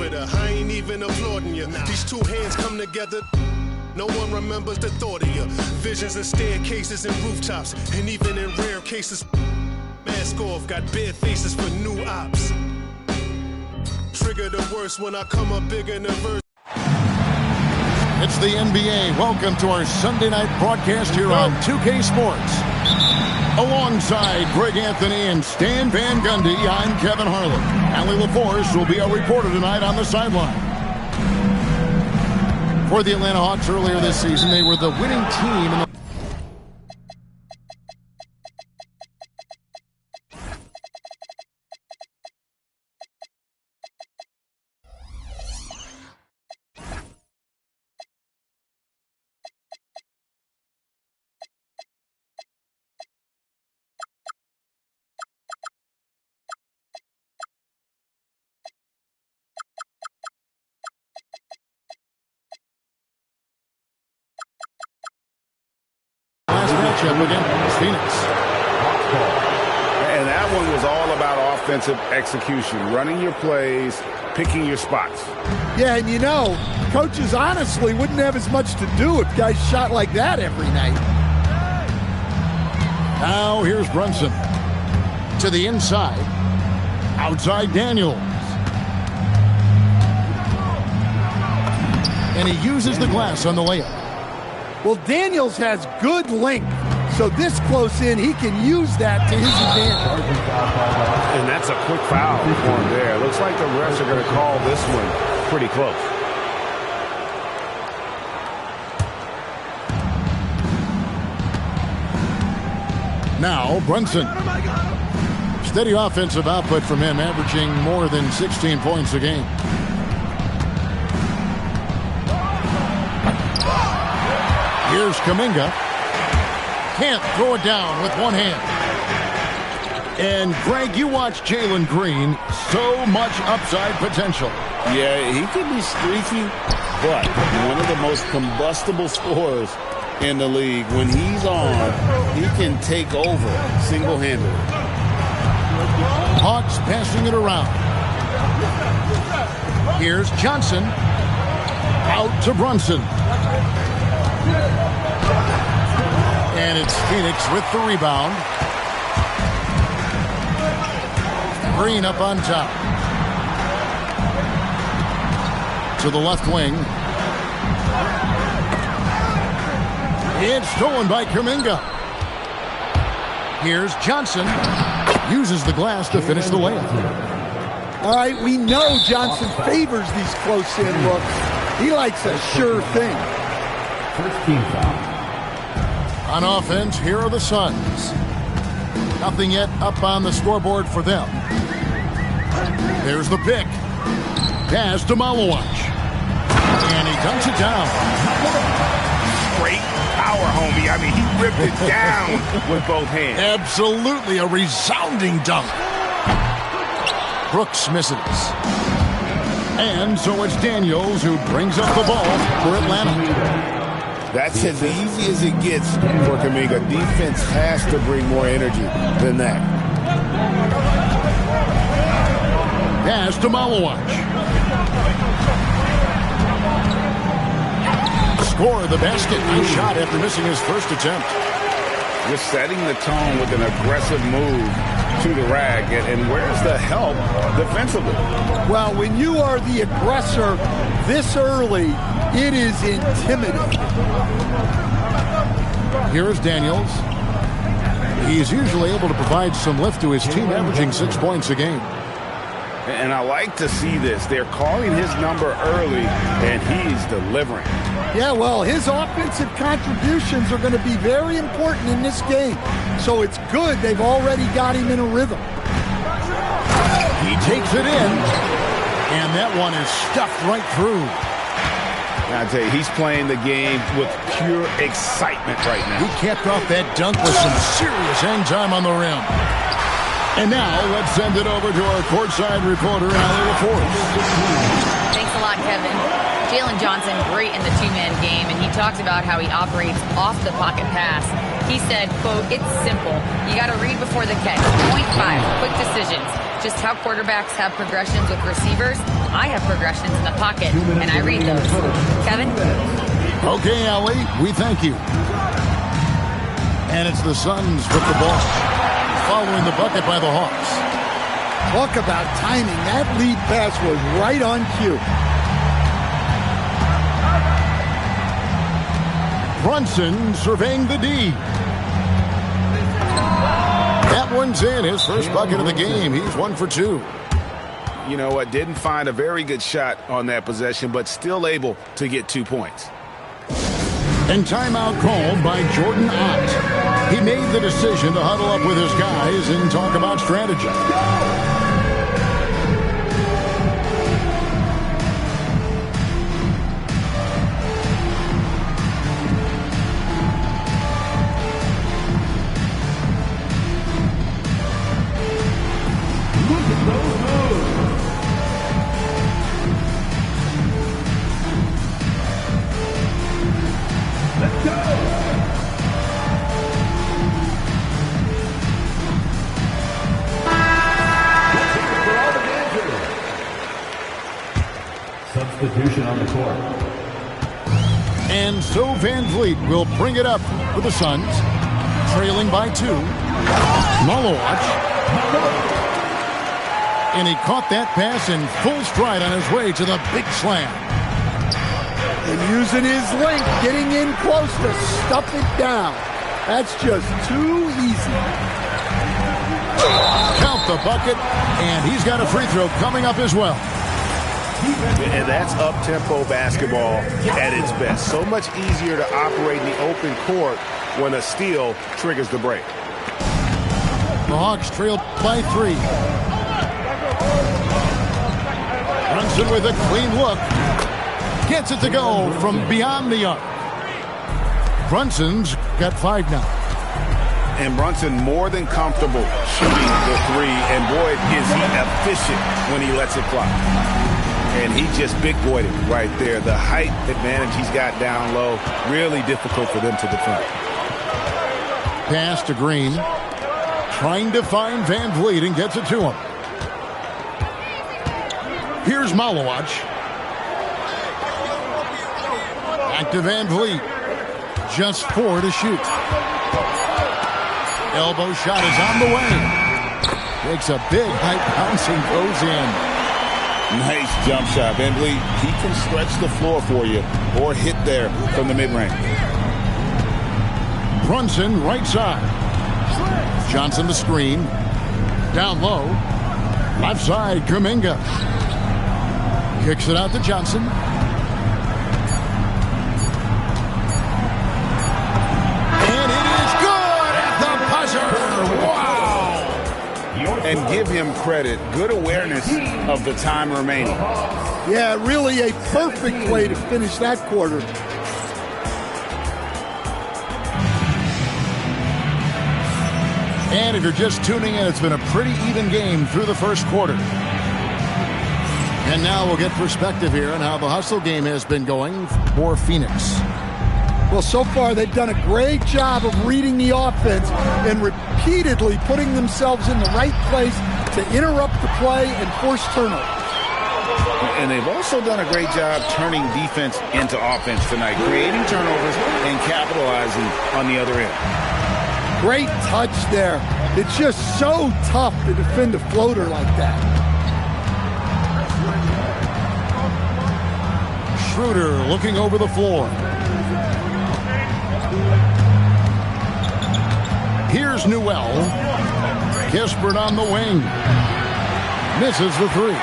orbiter. I ain't even applauding you. These two hands come together. No one remembers the thought of you. Visions of staircases and rooftops, and even in rare cases, mask off, got bare faces for new ops. Trigger the worst when I come up big in the verse. It's the NBA. Welcome to our Sunday night broadcast here on 2K Sports. Alongside Greg Anthony and Stan Van Gundy, I'm Kevin Harlan. Allie LaForce will be our reporter tonight on the sideline. For the Atlanta Hawks earlier this season, they were the winning team in the matchup against Phoenix. And that one was all about offensive execution, running your plays, picking your spots. Yeah, and you know, coaches honestly wouldn't have as much to do if guys shot like that every night. Now here's Brunson. To the inside. Outside Daniels. And he uses the glass on the layup. Well, Daniels has good length, so this close in, he can use that to his advantage. And that's a quick foul for him there. Looks like the refs are going to call this one pretty close. Now Brunson. Steady offensive output from him, averaging more than 16 points a game. Here's Kuminga. Can't throw it down with one hand. And Greg, you watch Jalen Green. So much upside potential. Yeah, he could be streaky, but one of the most combustible scorers in the league. When he's on, he can take over single-handedly. Hawks passing it around. Here's Johnson. Out to Brunson. And it's Phoenix with the rebound. Green up on top. To the left wing. It's stolen by Kuminga. Here's Johnson. Uses the glass to finish the layup. All right, we know Johnson favors these close-in looks. He likes a sure thing. First team foul. On offense, here are the Suns. Nothing yet up on the scoreboard for them. There's the pick. Pass to Malawach. And he dunks it down. Great power, homie. I mean, he ripped it down with both hands. Absolutely a resounding dunk. Brooks misses. And so it's Daniels who brings up the ball for Atlanta. That's as easy as it gets for Kuminga. Defense has to bring more energy than that. Pass to Malawach. Score the basket. Nice shot after missing his first attempt. Just setting the tone with an aggressive move to the rag. And where's the help defensively? Well, when you are the aggressor this early, it is intimidating. Here's Daniels. He's usually able to provide some lift to his team, averaging 6 points a game. And I like to see this. They're calling his number early, and he's delivering. Yeah, well, his offensive contributions are going to be very important in this game. So it's good they've already got him in a rhythm. He takes it in, and that one is stuffed right through. I tell you, he's playing the game with pure excitement right now. He capped off that dunk with some serious hang time on the rim. And now, let's send it over to our courtside reporter, Allie LaForce. Thanks a lot, Kevin. Jalen Johnson, great in the two-man game, and he talked about how he operates off the pocket pass. He said, quote, "It's simple. You got to read before the catch. Point 5, quick decisions. Just how quarterbacks have progressions with receivers. I have progressions in the pocket, and I read those. Kevin? Okay, Allie, we thank you. And it's the Suns with the ball, following the bucket by the Hawks. Talk about timing. That lead pass was right on cue. Brunson surveying the D. That one's in. His first bucket of the game. He's 1 for 2. You know what? Didn't find a very good shot on that possession, but still able to get 2 points. And timeout called by Jordan Ott. He made the decision to huddle up with his guys and talk about strategy. Substitution on the court. And so Van Vliet will bring it up for the Suns, trailing by 2. Malowacz. And he caught that pass in full stride on his way to the big slam. And using his length, getting in close to stuff it down. That's just too easy. Count the bucket, and he's got a free throw coming up as well. And that's up-tempo basketball at its best. So much easier to operate in the open court when a steal triggers the break. The Hawks trailed by 3. Brunson with a clean look. Gets it to go from beyond the arc. Brunson's got 5 now. And Brunson more than comfortable shooting the 3. And boy, is he efficient when he lets it fly. And he just big-boyed it right there. The height advantage he's got down low, really difficult for them to defend. Pass to Green. Trying to find Van Vliet and gets it to him. Here's Malowacz. Back to Van Vliet. Just 4 to shoot. Elbow shot is on the way. Takes a big high bounce and goes in. Nice jump shot. Van Vliet, he can stretch the floor for you or hit there from the mid-range. Brunson right side. Johnson the screen. Down low. Left side, Kuminga. Kicks it out to Johnson. And it is good at the buzzer. Wow. And give him credit. Good awareness of the time remaining. Yeah, really a perfect way to finish that quarter. And if you're just tuning in, it's been a pretty even game through the first quarter. And now we'll get perspective here on how the hustle game has been going for Phoenix. Well, so far they've done a great job of reading the offense and repeatedly putting themselves in the right place to interrupt the play and force turnovers. And they've also done a great job turning defense into offense tonight, creating turnovers and capitalizing on the other end. Great touch there. It's just so tough to defend a floater like that. Schroeder looking over the floor. Here's Newell. Kispert on the wing. Misses the 3.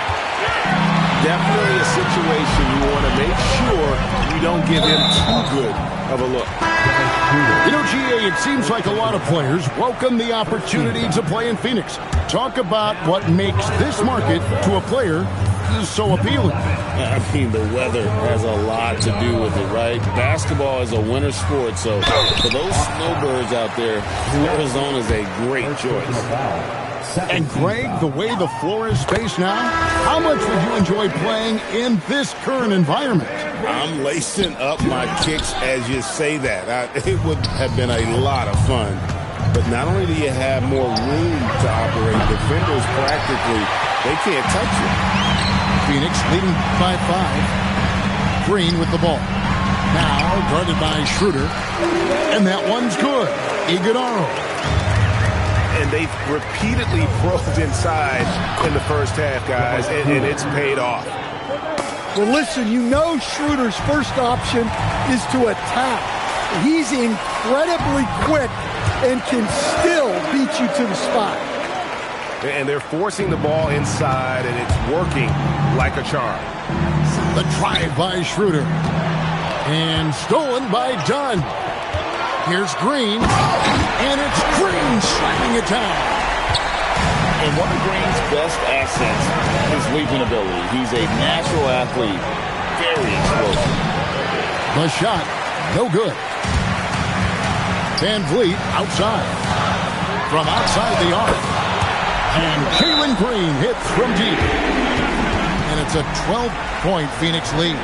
Definitely a situation you want to make sure you don't give him too good of a look. You know, GA, it seems like a lot of players welcome the opportunity to play in Phoenix. Talk about what makes this market to a player so appealing. I mean, the weather has a lot to do with it, right? Basketball is a winter sport, so for those snowbirds out there, Arizona is a great choice. And Greg, the way the floor is spaced now, how much would you enjoy playing in this current environment? I'm lacing up my kicks as you say that. It would have been a lot of fun. But not only do you have more room to operate, defenders practically, they can't touch you. Phoenix leading by 5. Green with the ball. Now guarded by Schroeder. And that one's good. Iguodala. And they've repeatedly probed inside in the first half, guys, and it's paid off. Well, listen, you know Schroeder's first option is to attack. He's incredibly quick and can still beat you to the spot. And they're forcing the ball inside, and it's working like a charm. The drive by Schroeder. And stolen by Dunn. Here's Green. And it's Green slapping it down. And one of Green's best assets is leaping ability. He's a natural athlete. Very explosive. The shot, no good. Van Vliet outside. From outside the arc. And Jalen Green hits from deep. And it's a 12-point Phoenix lead.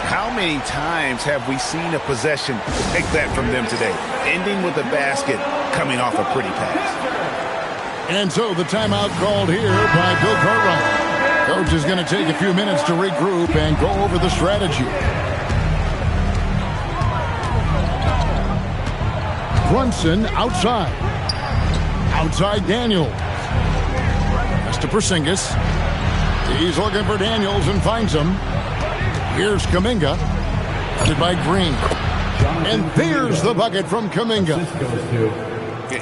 How many times have we seen a possession take that from them today? Ending with a basket, coming off a pretty pass. And so the timeout called here by Bill Cartwright. Coach is going to take a few minutes to regroup and go over the strategy. Brunson outside. Outside Daniels. That's to Porzingis. He's looking for Daniels and finds him. Here's Kuminga. Headed by Green. And there's the bucket from Kuminga.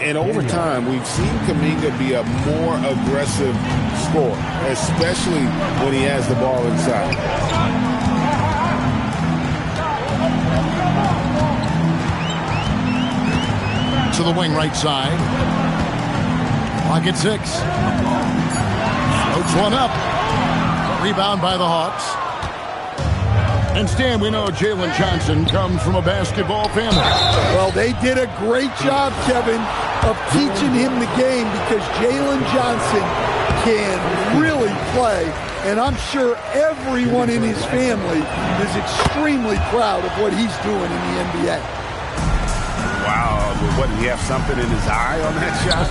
In overtime, we've seen Kuminga be a more aggressive scorer, especially when he has the ball inside. To the wing right side. Clock at 6. Floats one up. Rebound by the Hawks. And Stan, we know Jalen Johnson comes from a basketball family. Well, they did a great job, Kevin, of teaching him the game because Jalen Johnson can really play. And I'm sure everyone in his family is extremely proud of what he's doing in the NBA. Wow, what, did he have something in his eye on that shot?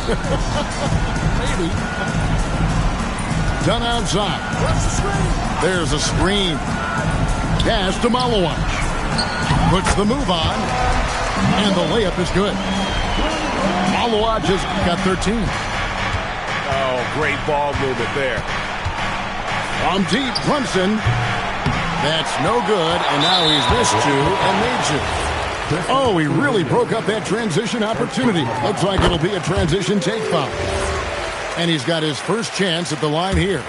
Maybe. Done outside. There's a screen. Pass to Malawach. Puts the move on. And the layup is good. Malawach just got 13. Oh, great ball movement there. From deep, Brunson. That's no good. And now he's missed 2 and made 2. Oh, he really broke up that transition opportunity. Looks like it'll be a transition take foul. And he's got his first chance at the line here.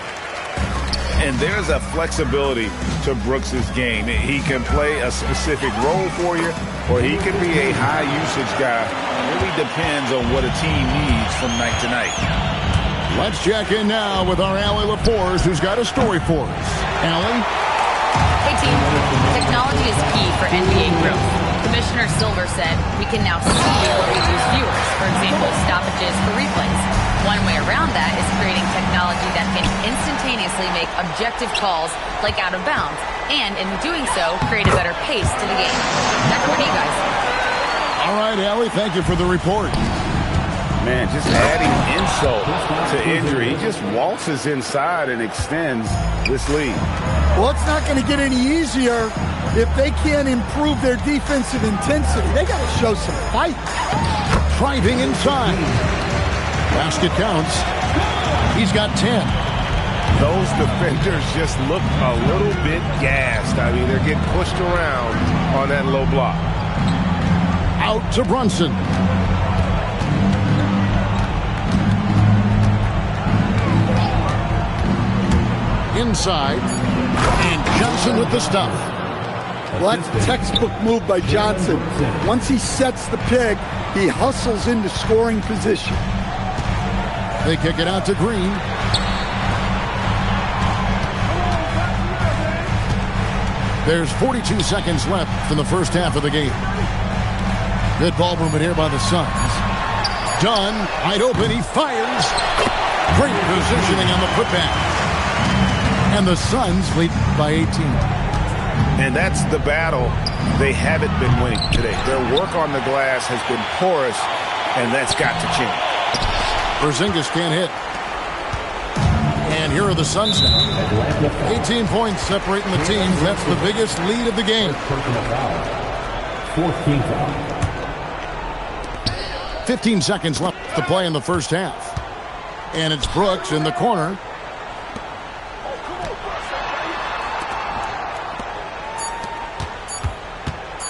And there's a flexibility to Brooks' game. He can play a specific role for you, or he can be a high-usage guy. It really depends on what a team needs from night to night. Let's check in now with our Allie LaForce, who's got a story for us. Allie? Hey, team. Technology is key for NBA growth. Commissioner Silver said we can now see where we lose viewers, for example, stoppages for replays. One way around that is creating technology that can instantaneously make objective calls like out of bounds, and in doing so, create a better pace to the game. Back over to you guys. All right, Allie, thank you for the report. Man, just adding insult to injury. He just waltzes inside and extends this lead. Well, it's not going to get any easier if they can't improve their defensive intensity. They got to show some fight. Driving inside. Basket counts. He's got 10. Those defenders just look a little bit gassed. I mean, they're getting pushed around on that low block. Out to Brunson. Inside. And Johnson with the stuff. Well, that's a textbook move by Johnson. Once he sets the pick, he hustles into scoring position. They kick it out to Green. There's 42 seconds left in the first half of the game. Good ball movement here by the Suns. Dunn, wide open, he fires. Great positioning on the putback. And the Suns lead by 18. And that's the battle they haven't been winning today. Their work on the glass has been porous, and that's got to change. Porzingis can't hit. And here are the Suns now. 18 points separating the teams. That's the biggest lead of the game. 14 foul. 15 seconds left to play in the first half. And it's Brooks in the corner.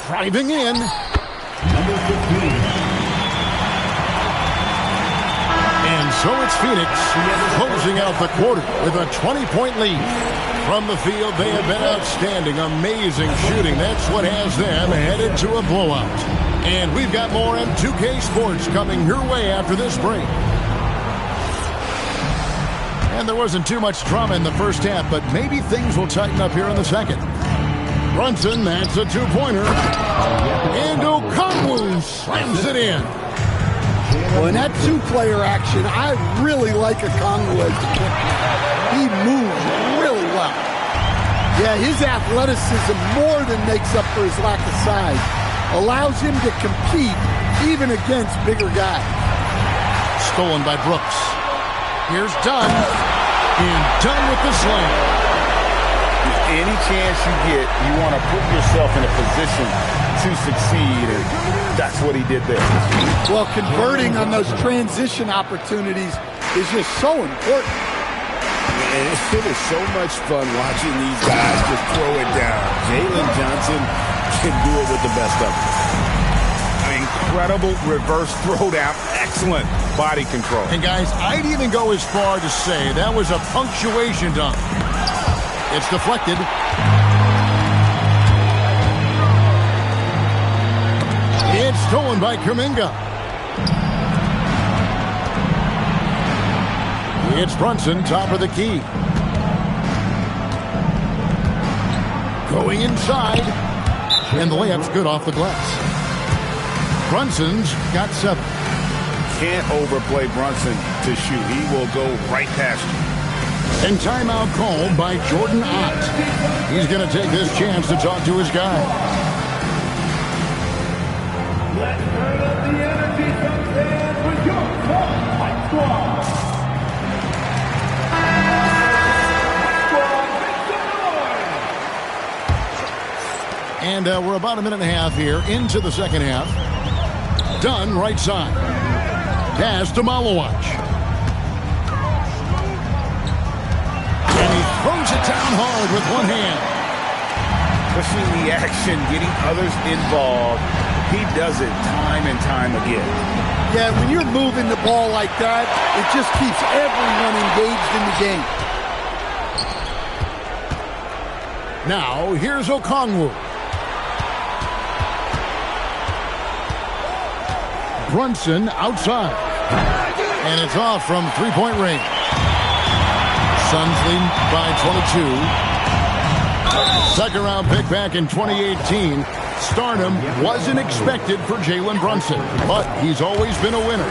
Driving in. Number 15. And so it's Phoenix closing out the quarter with a 20-point lead. From the field, they have been outstanding. Amazing shooting. That's what has them headed to a blowout. And we've got more on 2K Sports coming your way after this break. And there wasn't too much drama in the first half, but maybe things will tighten up here in the second. Brunson, that's a two-pointer. And Okongwu slams it in. Well, in that two-player action, I really like Okongwu as the kicker. He moves really well. Yeah, his athleticism more than makes up for his lack of size. Allows him to compete even against bigger guys. Stolen by Brooks. Here's Dunn. And Dunn with the slam. Any chance you get, you want to put yourself in a position to succeed, and that's what he did there. Well, converting on those transition opportunities is just so important. And it is so much fun watching these guys just throw it down. Jalen Johnson can do it with the best of them. An incredible reverse throwdown. Excellent body control. And guys, I'd even go as far to say that was a punctuation dunk. It's deflected. It's stolen by Kuminga. It's Brunson, top of the key. Going inside. And the layup's good off the glass. Brunson's got 7. Can't overplay Brunson to shoot. He will go right past you. And timeout called by Jordan Ott. He's going to take this chance to talk to his guy. Let's turn up the energy from fans with your Fight Squad. And we're about a minute and a half here into the second half. Dunn right side. Pass to Malawach. Throws it down hard with one hand. Pushing the action, getting others involved. He does it time and time again. Yeah, when you're moving the ball like that, it just keeps everyone engaged in the game. Now, here's Okongwu. Brunson outside. And it's off from three-point range. Suns lead by 22. Second round pick back in 2018. Stardom wasn't expected for Jalen Brunson, but he's always been a winner.